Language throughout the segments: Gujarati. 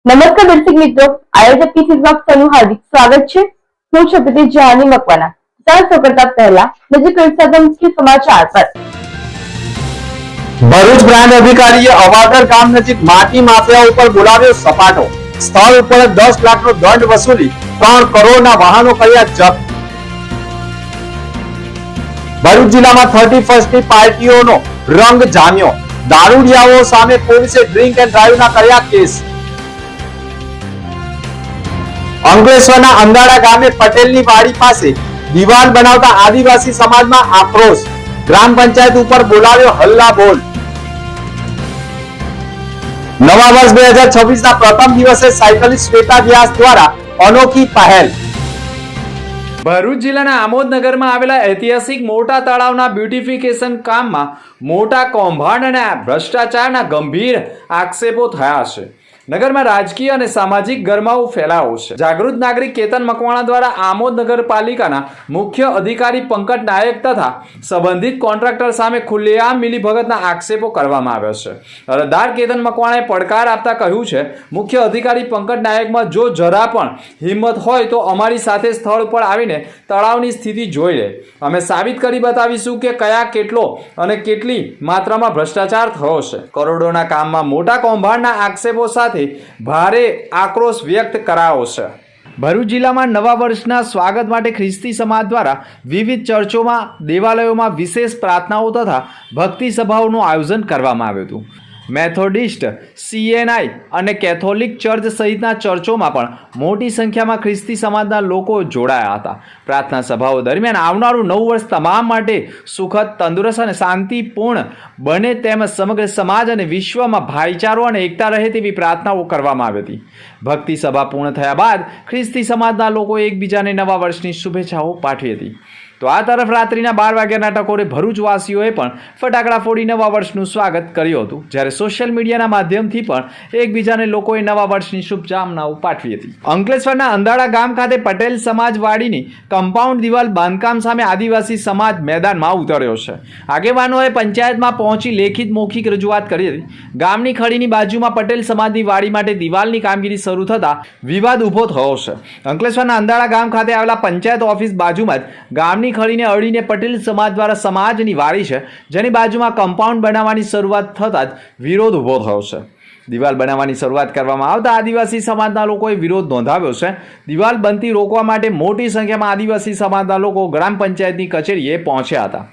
નમસ્કાર દર્શક મિત્રો, આયોજક પીસી આપનું હાર્દિક સ્વાગત છે। હું છું પ્રતિ જાની મકવાના। ચાલો કરતા પહેલા નજર કરીએ મુખ્ય સમાચાર પર। ભરૂચ પ્રાંત અધિકારીએ અવાદર ગામ નજીક માટી માફિયાઓ ઉપર બોલાવ્યો સપાટો। સ્થળ ઉપર 10 લાખનો દંડ વસૂલી 3 કરોડના વાહનો કર્યા જપ્ત। ભરૂચ જિલ્લામાં 31મી પાર્ટીઓનો રંગ જામ્યો। દારૂડિયાઓ સામે પોલીસે ડ્રિંક એન્ડ ડ્રાઈવના કર્યા કેસ। અંકલેશ્વરના અંદાડા ગામે પટેલની વાડી પાસે દિવાલ બનાવતા આદિવાસી સમાજમાં આક્રોશ। ગ્રામ પંચાયત ઉપર બોલાવ્યો હલ્લા બોલ। નવા વર્ષ 2026ના પ્રથમ દિવસે સાયકલિસ્ટ શ્વેતા વ્યાસ દ્વારા અનોખી પહેલ। ભરૂચ જિલ્લાના આમોદનગરમાં આવેલા ઐતિહાસિક મોટા તળાવના બ્યુટિફિકેશન કામમાં મોટા કૌભાંડ અને ભ્રષ્ટાચારના ગંભીર આક્ષેપો થયા છે। નગરમાં રાજકીય અને સામાજિક ગરમાવો ફેલાયો છે। જાગૃત નાગરિક કેતન મકવાણા દ્વારા આમોદ નગરપાલિકાના મુખ્ય અધિકારી પંકજ નાયક તથા સંબંધિત કોન્ટ્રાક્ટર સામે ખુલ્લેઆમ મિલીભગતના આક્ષેપો કરવામાં આવ્યા છે। અરજદાર કેતન મકવાણાએ પડકાર આપતા કહ્યું છે, મુખ્ય અધિકારી પંકજ નાયકમાં જો જરા પણ હિંમત હોય તો અમારી સાથે સ્થળ પર આવીને તળાવની સ્થિતિ જોઈ લે। અમે સાબિત કરી બતાવીશું કે કયા કેટલો અને કેટલી માત્રામાં ભ્રષ્ટાચાર થયો છે। કરોડોના કામમાં મોટા કૌભાંડના આક્ષેપો સાથે ભારે આક્રોશ વ્યક્ત કરાયો છે। ભરૂચ જિલ્લામાં નવા વર્ષના સ્વાગત માટે ખ્રિસ્તી સમાજ દ્વારા વિવિધ ચર્ચોમાં, દેવાલયોમાં વિશેષ પ્રાર્થનાઓ તથા ભક્તિ સભાઓનું આયોજન કરવામાં આવ્યું હતું। મેથોડિસ્ટ, CNI અને કેથોલિક ચર્ચ સહિતના ચર્ચોમાં પણ મોટી સંખ્યામાં ખ્રિસ્તી સમાજના લોકો જોડાયા હતા। પ્રાર્થના સભાઓ દરમિયાન આવનારું નવું વર્ષ તમામ માટે સુખદ, તંદુરસ્ત અને શાંતિપૂર્ણ બને તેમજ સમગ્ર સમાજ અને વિશ્વમાં ભાઈચારો અને એકતા રહે તેવી પ્રાર્થનાઓ કરવામાં આવી હતી। ભક્તિ સભા પૂર્ણ થયા બાદ ખ્રિસ્તી સમાજના લોકોએ એકબીજાને નવા વર્ષની શુભેચ્છાઓ પાઠવી હતી। તો આ તરફ રાત્રિના 12 વાગ્યાના ટકોરે ભરૂચવાસીઓએ પણ ફટાકડા ફોડી નવા વર્ષનું સ્વાગત કર્યું હતું, જ્યારે સોશિયલ મીડિયાના માધ્યમથી પણ એકબીજાને લોકોએ નવા વર્ષની શુભકામનાઓ પાઠવી હતી। અંકલેશ્વરના અંદાડા ગામ ખાતે પટેલ સમાજવાડીની કમ્પાઉન્ડ દિવાલ બાંધકામ સામે આદિવાસી સમાજ મેદાનમાં ઉતર્યો છે। આગેવાનોએ પંચાયતમાં પહોંચી લેખિત મૌખિક રજૂઆત કરી હતી। ગામની ખડીની બાજુમાં પટેલ સમાજની વાડી માટે દિવાલની કામગીરી શરૂ થતાં વિવાદ ઊભો થયો છે। અંકલેશ્વરના અંદાડા ગામ ખાતે આવેલા પંચાયત ઓફિસ બાજુમાં જ ગામની ખડીને અડીને પટેલ સમાજ દ્વારા સમાજની વાડી છે, જેની બાજુમાં કમ્પાઉન્ડ બનાવવાની શરૂઆત થતાં જ વિરોધ ઊભો થયો છે। દિવાલ બનાવવાની શરૂઆત કરવામાં આવતા આદિવાસી સમાજના લોકોએ વિરોધ નોંધાવ્યો છે। દિવાલ બનતી રોકવા માટે મોટી સંખ્યામાં આદિવાસી સમાજના લોકો ગ્રામ પંચાયતની કચેરીએ પહોંચ્યા હતા।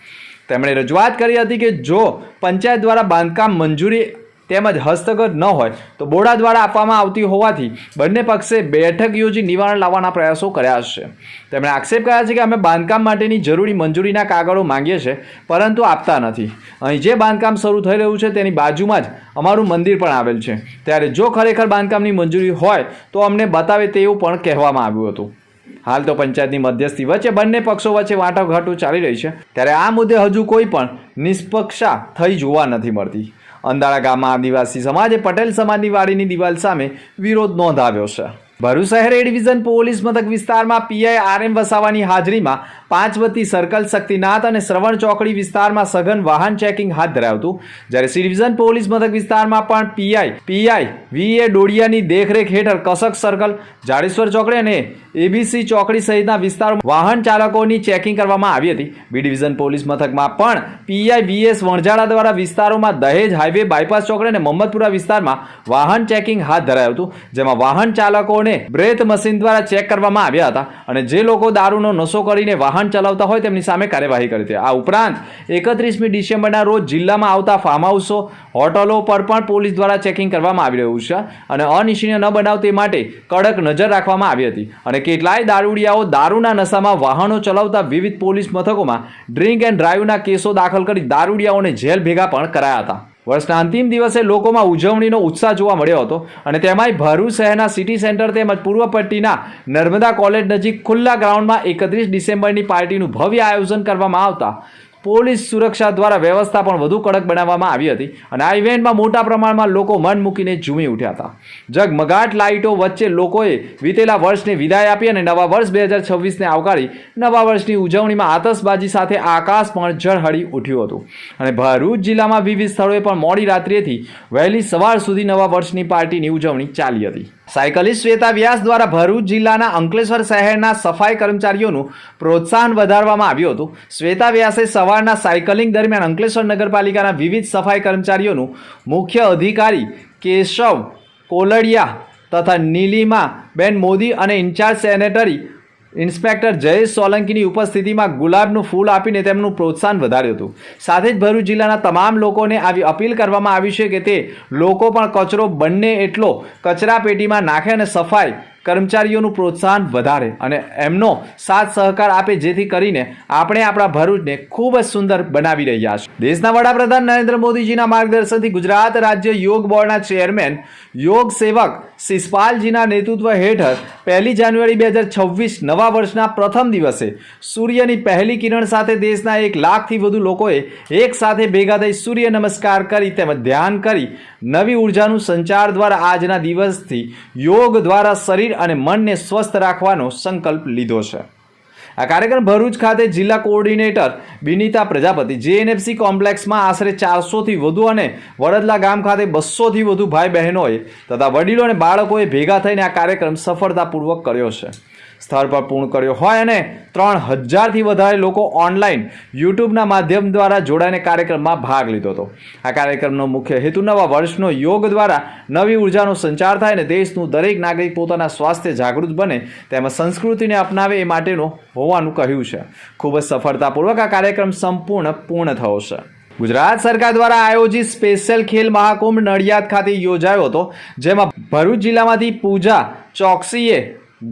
તેમણે રજૂઆત કરી હતી કે જો પંચાયત દ્વારા બાંધકામ મંજૂરી તેમજ હસ્તગત ન હોય તો બોર્ડ દ્વારા આપવામાં આવતી હોવાથી બંને પક્ષે બેઠક યોજી નિવારણ લાવવાના પ્રયાસો કર્યા છે। તેમણે આક્ષેપ કર્યા છે કે અમે બાંધકામ માટેની જરૂરી મંજૂરીના કાગળો માંગીએ છીએ, પરંતુ આપતા નથી। અહીં જે બાંધકામ શરૂ થઈ રહ્યું છે તેની બાજુમાં જ અમારું મંદિર પણ આવેલ છે, ત્યારે જો ખરેખર બાંધકામની મંજૂરી હોય તો અમને બતાવે તેવું પણ કહેવામાં આવ્યું હતું। હાલ તો પંચાયતની મધ્યસ્થી વચ્ચે બંને પક્ષો વચ્ચે વાટાઘાટો ચાલી રહી છે, ત્યારે આ મુદ્દે હજુ કોઈ પણ નિષ્પક્ષતા થઈ જોવા નથી મળતી। અંદાડા ગામમાં આદિવાસી સમાજે પટેલ સમાજની વાડીની દિવાલ સામે વિરોધ નોંધાવ્યો છે। ભરૂચ શહેર એ ડિવિઝન પોલીસ મથક વિસ્તારમાં PI RM વસાવાની હાજરીમાં 5 વતી સર્કલ, શક્તિનાથ અને શ્રવણ ચોકડી વિસ્તારમાં સઘન વાહન ચેકિંગ હાથ ધરાયું હતું, જ્યારે સી ડિવિઝન પોલીસ મથક વિસ્તારમાં પણ PI VA ડોડિયાની દેખરેખ હેઠળ કસક સર્કલ, જાડેશ્વર ચોકડી અને ABC ચોકડી સહિતના વિસ્તારોમાં વાહન ચાલકોની ચેકિંગ કરવામાં આવી હતી। બી ડિવિઝન પોલીસ મથકમાં પણ PI VS વણઝાડા દ્વારા વિસ્તારોમાં દહેજ હાઈવે, બાયપાસ ચોકડી અને મોહમ્મદપુરા વિસ્તારમાં વાહન ચેકિંગ હાથ ધરાયું હતું, જેમાં વાહન ચાલકો બ્રેથ મશીન દ્વારા ચેક કરવામાં આવ્યા હતા અને જે લોકો દારૂનો નશો કરીને વાહન ચલાવતા હોય તેમની સામે કાર્યવાહી કરી હતી। આ ઉપરાંત 31મી ડિસેમ્બરના રોજ જિલ્લામાં આવતા ફાર્મ હાઉસો, હોટલો પર પણ પોલીસ દ્વારા ચેકિંગ કરવામાં આવી રહ્યું છે અને અનિચ્છનીય ન બનાવ તે માટે કડક નજર રાખવામાં આવી હતી અને કેટલાય દારૂડિયાઓ દારૂના નશામાં વાહનો ચલાવતા વિવિધ પોલીસ મથકોમાં ડ્રિંક એન્ડ ડ્રાઈવના કેસો દાખલ કરી દારૂડિયાઓને જેલ ભેગા પણ કરાયા હતા। વર્ષના અંતિમ દિવસે લોકોમાં ઉજવણીનો ઉત્સાહ જોવા મળ્યો હતો અને તેમાંય ભરૂચ શહેરના સિટી સેન્ટર તેમજ પૂર્વ પટ્ટીના નર્મદા કોલેજ નજીક ખુલ્લા ગ્રાઉન્ડમાં 31 ડિસેમ્બરની પાર્ટીનું ભવ્ય આયોજન કરવામાં આવતા પોલીસ સુરક્ષા દ્વારા વ્યવસ્થા પણ વધુ કડક બનાવવામાં આવી હતી અને આ ઇવેન્ટમાં મોટા પ્રમાણમાં લોકો મન મૂકીને ઝૂમી ઉઠ્યા હતા। ઝગમગાટ લાઇટો વચ્ચે લોકોએ વીતેલા વર્ષને વિદાય આપી અને નવા વર્ષ 2026ને આવકારી નવા વર્ષની ઉજવણીમાં આતશબાજી સાથે આકાશ પણ ઝળહળી ઉઠ્યું હતું અને ભરૂચ જિલ્લામાં વિવિધ સ્થળોએ પણ મોડી રાત્રિએથી વહેલી સવાર સુધી નવા વર્ષની પાર્ટીની ઉજવણી ચાલી હતી। સાયકલિસ્ટ શ્વેતા વ્યાસ દ્વારા ભરૂચ જિલ્લાના અંકલેશ્વર શહેરના સફાઈ કર્મચારીઓનું પ્રોત્સાહન વધારવામાં આવ્યું હતું. શ્વેતા વ્યાસે સવારના સાયકલિંગ દરમિયાન અંકલેશ્વર નગરપાલિકાના વિવિધ સફાઈ કર્મચારીઓનું મુખ્ય અધિકારી કેશવ કોલડિયા તથા નીલિમાબેન મોદી અને ઇન્ચાર્જ સેનેટરી ઇન્સ્પેક્ટર જયેશ સોલંકીની ઉપસ્થિતિમાં ગુલાબનું ફૂલ આપીને તેમનું પ્રોત્સાહન વધાર્યું હતું. સાથે જ ભરૂચ જિલ્લાના તમામ લોકોને આવી અપીલ કરવામાં આવી છે કે તે લોકો પણ કચરો બને એટલો કચરા પેટીમાં નાખે અને સફાઈ કર્મચારીઓનું પ્રોત્સાહન વધારે અને એમનો સાથ સહકાર આપે, જેથી કરીને આપણે આપણા ભરૂચને ખૂબ જ સુંદર બનાવી રહ્યા છીએ. દેશના વડાપ્રધાન નરેન્દ્ર મોદીજીના માર્ગદર્શનથી ગુજરાત રાજ્ય યોગ બોર્ડના ચેરમેન યોગ સેવક શિષપાલજીના નેતૃત્વ હેઠળ 1 જાન્યુઆરી 2026 નવા વર્ષના પ્રથમ દિવસે સૂર્યની પહેલી કિરણ સાથે દેશના 1 લાખથી વધુ લોકોએ એક સાથે ભેગા થઈ સૂર્ય નમસ્કાર કરી તેમજ ધ્યાન કરી નવી ઉર્જાનું સંચાર દ્વારા આજના દિવસથી યોગ દ્વારા શરીર અને મનને સ્વસ્થ રાખવાનો સંકલ્પ લીધો છે. આ કાર્યક્રમ ભરૂચ ખાતે જિલ્લા કોઓર્ડિનેટર બિનિતા પ્રજાપતિ, JNFC કોમ્પ્લેક્સમાં આશરે 400થી વધુ અને વડદલા ગામ ખાતે 200થી વધુ ભાઈ બહેનોએ તથા વડીલો અને બાળકોએ ભેગા થઈને આ કાર્યક્રમ સફળતાપૂર્વક કર્યો છે. સ્થળ પર પૂર્ણ કર્યો હોય અને 3000થી વધારે લોકો ઓનલાઈન યુટ્યુબના માધ્યમ દ્વારા જોડાઈને કાર્યક્રમમાં ભાગ લીધો હતો. આ કાર્યક્રમનો મુખ્ય હેતુ નવા વર્ષનો યોગ દ્વારા નવી ઉર્જાનો સંચાર થાય અને દેશનું દરેક નાગરિક પોતાના સ્વાસ્થ્ય જાગૃત બને તેમજ સંસ્કૃતિને અપનાવે એ માટેનો હોવાનું કહ્યું છે. ખૂબ જ સફળતાપૂર્વક આ કાર્યક્રમ પૂર્ણ થયો છે. ગુજરાત સરકાર દ્વારા આયોજિત સ્પેશિયલ ખેલ મહાકુંભ નડિયાદ ખાતે યોજાયો હતો, જેમાં ભરૂચ જિલ્લામાંથી પૂજા ચોકસીએ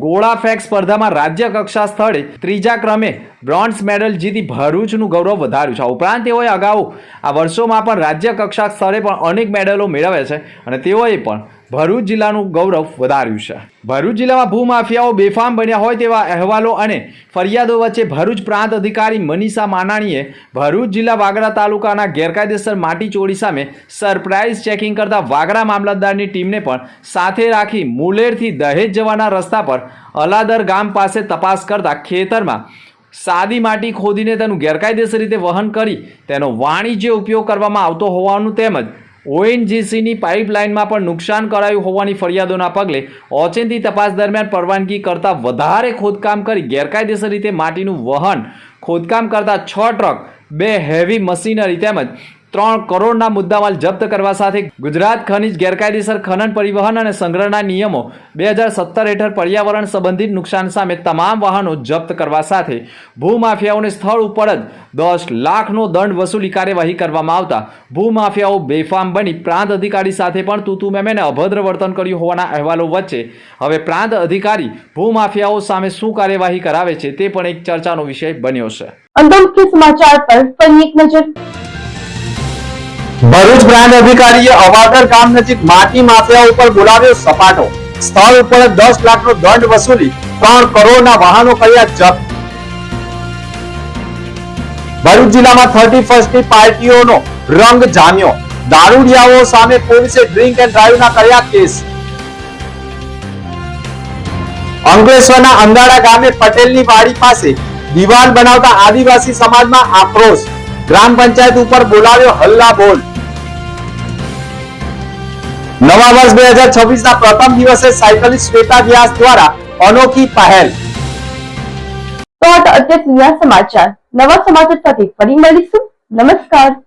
ગોળા ફેંક સ્પર્ધામાં રાજ્ય કક્ષા સ્થળે 3જા ક્રમે બ્રોન્ઝ મેડલ જીતી ભરૂચનું ગૌરવ વધાર્યું છે. આ ઉપરાંત તેઓએ અગાઉ આ વર્ષોમાં પણ રાજ્ય કક્ષા સ્થળે પણ અનેક મેડલો મેળવ્યા છે અને તેઓએ પણ ભરૂચ જિલ્લાનું ગૌરવ વધાર્યું છે. ભરૂચ જિલ્લામાં ભૂમાફિયાઓ બેફામ બન્યા હોય તેવા અહેવાલો અને ફરિયાદો વચ્ચે ભરૂચ પ્રાંત અધિકારી મનીષા માનાણીએ ભરૂચ જિલ્લા વાગરા તાલુકાના ગેરકાયદેસર માટી ચોરી સામે સરપ્રાઇઝ ચેકિંગ કરતા વાગરા મામલતદારની ટીમને પણ સાથે રાખી મુલેરથી દહેજ જવાના રસ્તા પર અલાદર ગામ પાસે તપાસ કરતા ખેતરમાં સાદી માટી ખોદીને તેનું ગેરકાયદેસર રીતે વહન કરી તેનો વાણિજ્ય ઉપયોગ કરવામાં આવતો હોવાનું તેમજ ONGCની પાઇપલાઇનમાં પણ નુકસાન કરાયું હોવાની ફરિયાદોના પગલે ઓચિંતી તપાસ દરમિયાન પરવાનગી કરતાં વધારે ખોદકામ કરી ગેરકાયદેસર રીતે માટીનું વહન ખોદકામ કરતા 6 ટ્રક 2 હેવી મશીનરી તેમજ 3 કરોડના મુદ્દામાલ જપ્ત કરવા સાથે ગુજરાત ખનિજ ગેરકાયદેસર ખનન પરિવહન અને સંગ્રહના નિયમો 2017 હેઠળ પર્યાવરણ સંબંધિત નુકસાન સામે તમામ વાહનો જપ્ત કરવા સાથે ભૂમાફિયાઓને સ્થળ ઉપર જ 10 લાખનો દંડ વસૂલી કાર્યવાહી કરવામાં આવતા ભૂમાફિયાઓ બેફામ બની પ્રાંત અધિકારી સાથે પણ તૂતુ મેમે અભદ્ર વર્તન કર્યું હોવાના અહેવાલો વચ્ચે હવે પ્રાંત અધિકારી ભૂમાફિયાઓ સામે શું કાર્યવાહી કરાવે છે તે પણ એક ચર્ચાનો વિષય બન્યો છે. અંતિમ કે સમાચાર પર ફરી એક નજર. ભરૂચ પ્રાંત અધિકારીએ અવાગર ગામ નજીક માટી માફિયા ઉપર બોલાવ્યો સપાટો. સ્થળ ઉપર 10 લાખનો દંડ વસૂલી 3 કરોડના વાહનો કર્યા જપ્ત. ભરૂચ જિલ્લામાં 31મી પાર્ટીઓનો રંગ જામ્યો. દારૂડિયાઓ સામે પોલીસે ડ્રિંક એન્ડ ડ્રાઈવના કર્યા કેસ. અંકલેશ્વરના અંગાડા ગામે પટેલની વાડી પાસે દિવાલ બનાવતા આદિવાસી સમાજમાં આક્રોશ. ગ્રામ પંચાયત ઉપર બોલાવ્યો હલ્લા બોલ. નવા વર્ષ 2026ના પ્રથમ દિવસે સાયકલિસ્ટ શ્વેતા વ્યાસ દ્વારા અનોખી પહેલ. તો અત્યાર સુધીના સમાચાર. નવા સમાચાર સાથે ફરી મળીશું. નમસ્કાર.